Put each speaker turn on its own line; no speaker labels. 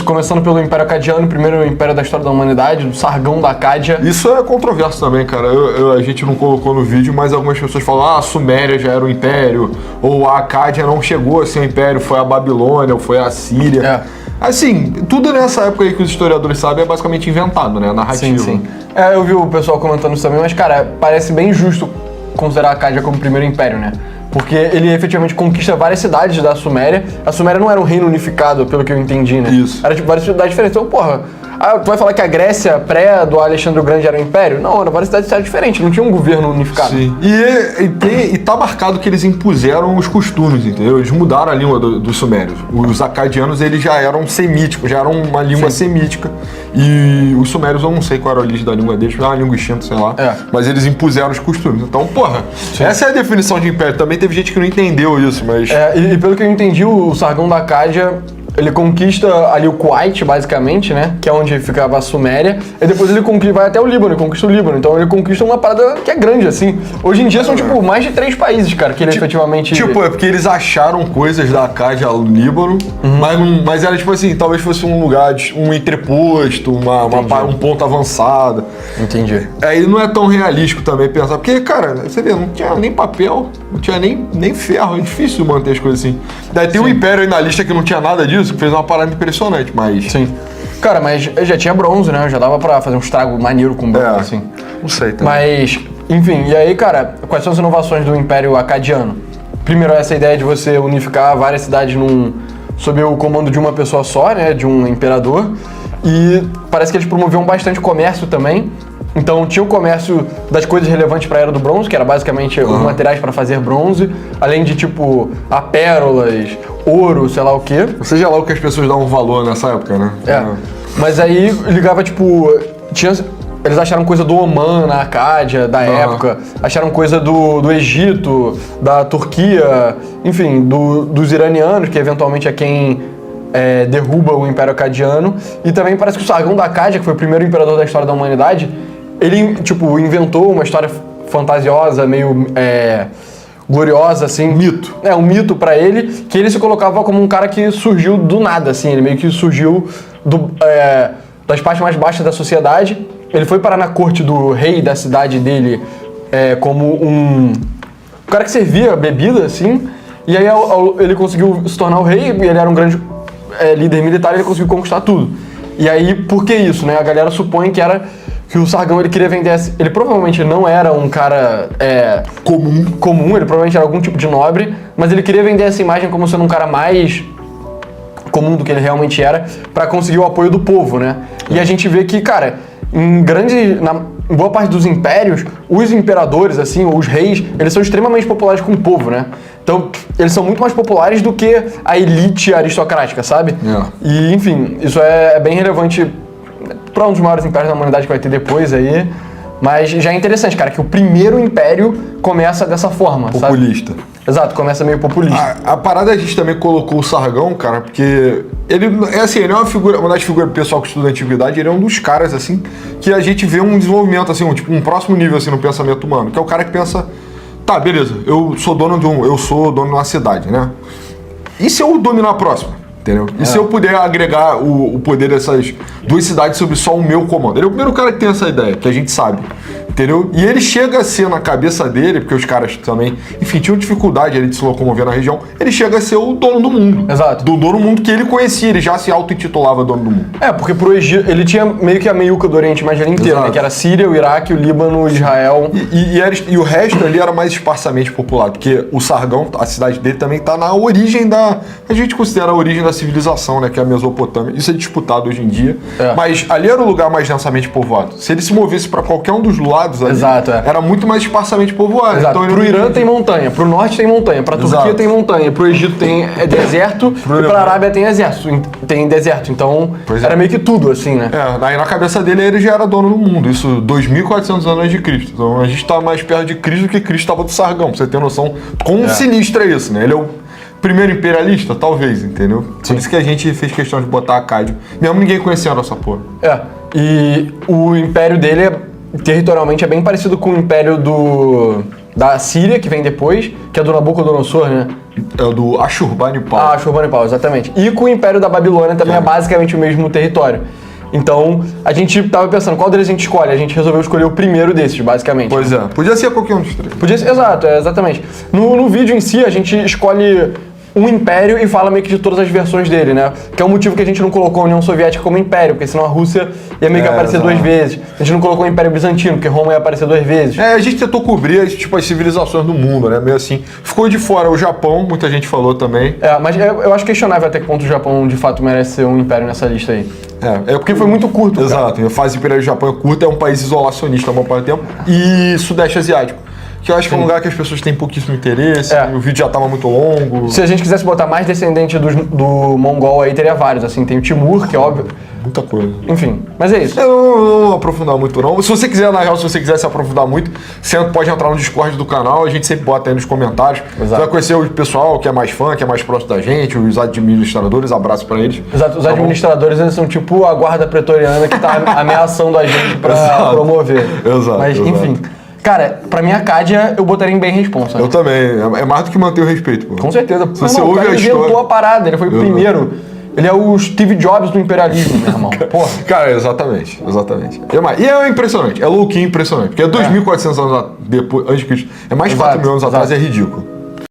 Começando pelo Império Acadiano, o primeiro império da história da humanidade, do Sargão da Acádia.
Isso é controverso também, cara. A gente não colocou no vídeo, mas algumas pessoas falam: a Suméria já era um império, ou a Acádia não chegou a ser um império, foi a Babilônia, ou foi a Síria. Assim, tudo nessa época aí que os historiadores sabem é basicamente inventado, né? Narrativa.
Sim. Eu vi o pessoal comentando isso também, mas, cara, parece bem justo considerar a Acádia como primeiro império, né? Porque ele efetivamente conquista várias cidades da Suméria. A Suméria não era um reino unificado, pelo que eu entendi, né?
Isso.
Era tipo várias cidades diferentes. Então, porra, tu vai falar que a Grécia pré do Alexandre o Grande era um império? Não, eram várias cidades diferentes, não tinha um governo unificado.
Sim. E tá marcado que eles impuseram os costumes, entendeu? Eles mudaram a língua dos sumérios. Os acadianos, eles já eram semíticos, já eram uma língua semítica. E os sumérios, eu não sei qual era a origem da língua deles, era uma língua extinta, sei lá. Mas eles impuseram os costumes. Então, porra, essa é a definição de império. Também teve gente que não entendeu isso, mas...
E pelo que eu entendi, o Sargão da Acádia, ele conquista ali o Kuwait, basicamente, né? Que é onde ficava a Suméria. E depois ele vai até o Líbano, conquista o Líbano. Então ele conquista uma parada que é grande, assim. Hoje em dia são, tipo, mais de 3 países, cara, que ele efetivamente...
Tipo, é porque eles acharam coisas da Acádia no Líbano, mas era, tipo assim, talvez fosse um lugar, um entreposto, um ponto avançado.
Entendi.
Aí não é tão realístico também pensar, porque, cara, você vê, não tinha nem papel, não tinha nem ferro, é difícil manter as coisas assim. Daí tem um império aí na lista que não tinha nada disso, que fez uma parada impressionante, mas...
Sim. Cara, mas já tinha bronze, né? Já dava pra fazer um estrago maneiro com bronze, assim.
Não sei também.
Mas, enfim, e aí, cara, quais são as inovações do Império Acadiano? Primeiro, essa ideia de você unificar várias cidades sob o comando de uma pessoa só, né? De um imperador. E parece que eles promoviam bastante comércio também. Então tinha o comércio das coisas relevantes para a Era do Bronze, que era basicamente os materiais para fazer bronze, além de tipo pérolas, ouro, sei lá o quê.
Seja lá o que as pessoas davam valor nessa época, né?
Mas aí ligava tipo... Eles acharam coisa do Omã na Acádia, da época, acharam coisa do Egito, da Turquia, enfim, dos iranianos, que eventualmente é quem derruba o Império Acadiano. E também parece que o Sargão da Acádia, que foi o primeiro imperador da história da humanidade, ele, tipo, inventou uma história fantasiosa, meio gloriosa, assim.
Mito.
Um mito pra ele, que ele se colocava como um cara que surgiu do nada, assim. Ele meio que surgiu das partes mais baixas da sociedade. Ele foi parar na corte do rei da cidade dele como um cara que servia bebida, assim. E aí ele conseguiu se tornar o rei, e ele era um grande líder militar, e ele conseguiu conquistar tudo. E aí, por que isso, né? A galera supõe que o Sargão, ele queria vender... Ele provavelmente não era um cara comum, ele provavelmente era algum tipo de nobre, mas ele queria vender essa imagem como sendo um cara mais comum do que ele realmente era, pra conseguir o apoio do povo, né? E a gente vê que, cara, em boa parte dos impérios, os imperadores, assim, ou os reis, eles são extremamente populares com o povo, né? Então, eles são muito mais populares do que a elite aristocrática, sabe? E, enfim, isso é bem relevante para um dos maiores impérios da humanidade que vai ter depois aí. Mas já é interessante, cara, que o primeiro império começa dessa forma,
populista.
Sabe? Exato, começa meio populista.
A parada, a gente também colocou o Sargão, cara, porque ele é uma figura, uma das figuras pessoal que estuda a antiguidade, ele é um dos caras, assim, que a gente vê um desenvolvimento, assim, um próximo nível, assim, no pensamento humano, que é o cara que pensa, tá, beleza, eu sou dono de uma cidade, né? E se eu dominar a próxima? Entendeu? E se eu puder agregar o poder dessas 2 cidades sobre só o meu comando? Ele é o primeiro cara que tem essa ideia, que a gente sabe. Entendeu? E ele chega a ser, na cabeça dele, porque os caras também, enfim, tinham dificuldade ali de se locomover na região, ele chega a ser o dono do mundo.
Exato.
Do dono do mundo que ele conhecia, ele já se auto-intitulava dono do mundo.
Porque pro Egito, ele tinha meio que a meiuca do Oriente Médio inteiro, né? Que era a Síria, o Iraque, o Líbano, Israel.
E o resto ali era mais esparsamente populado, porque o Sargão, a cidade dele também tá na origem a gente considera a origem da civilização, né? Que é a Mesopotâmia. Isso é disputado hoje em dia. Mas ali era o lugar mais densamente povoado. Se ele se movesse para qualquer um dos lados ali, era muito mais esparsamente povoado.
Então, pro Irã tem montanha, pro norte tem montanha, pra Turquia tem montanha, pro Egito tem deserto e pra Arábia tem deserto. Então, era meio que tudo, assim, né?
Aí na cabeça dele ele já era dono do mundo. Isso 2.400 anos de Cristo. Então a gente tá mais perto de Cristo do que Cristo estava do Sargão, pra você ter noção quão sinistro é isso, né? Ele é o primeiro imperialista? Talvez, entendeu? Por isso que a gente fez questão de botar a Cádio. Mesmo ninguém conhecia a nossa porra.
E o império dele, territorialmente, é bem parecido com o império da Síria, que vem depois, que é do Nabucodonosor, né?
É o do Ashurbanipal.
Ah, Ashurbanipal, exatamente. E com o Império da Babilônia também é basicamente o mesmo território. Então, a gente tava pensando, qual deles a gente escolhe? A gente resolveu escolher o primeiro desses, basicamente.
Pois é, podia ser qualquer um dos três.
Podia ser, exato, exatamente. No vídeo em si, a gente escolhe um império e fala meio que de todas as versões dele, né? Que é o motivo que a gente não colocou a União Soviética como império, porque senão a Rússia ia meio que aparecer
exato.
2 vezes. A gente não colocou o Império Bizantino, porque Roma ia aparecer 2 vezes.
A gente tentou cobrir as civilizações do mundo, né? Meio assim. Ficou de fora o Japão, muita gente falou também.
Mas eu acho questionável até que ponto o Japão de fato merece ser um império nessa lista aí.
Porque
foi muito curto.
Exato,
cara.
a fase imperial do Japão é curta, é um país isolacionista há uma parte do tempo. E Sudeste Asiático, que eu acho que é um lugar que as pessoas têm pouquíssimo interesse, o vídeo já estava muito longo.
Se a gente quisesse botar mais descendente do mongol aí, teria vários, assim, tem o Timur, que é óbvio.
Muita coisa.
Enfim, mas é isso.
Eu não vou aprofundar muito não. Se você quiser, na real, se você quiser se aprofundar muito, você pode entrar no Discord do canal, a gente sempre bota aí nos comentários.
Exato.
Você vai conhecer o pessoal que é mais fã, que é mais próximo da gente, os administradores, abraço pra eles.
Exato, os administradores eles são tipo a guarda pretoriana que tá ameaçando a gente pra promover.
Exato.
Mas, enfim. Cara, pra mim a Cádia eu botaria em bem responsa.
Eu também. É mais do que manter o respeito, pô.
Com certeza.
Se você ouve
o cara
a história...
inventou a parada, ele foi o primeiro. Ele é o Steve Jobs do imperialismo, meu irmão. Porra.
Cara, exatamente. E é impressionante, é low-key impressionante. Porque 2.400 anos depois, antes de Cristo, é mais de 4 mil anos atrás, é ridículo.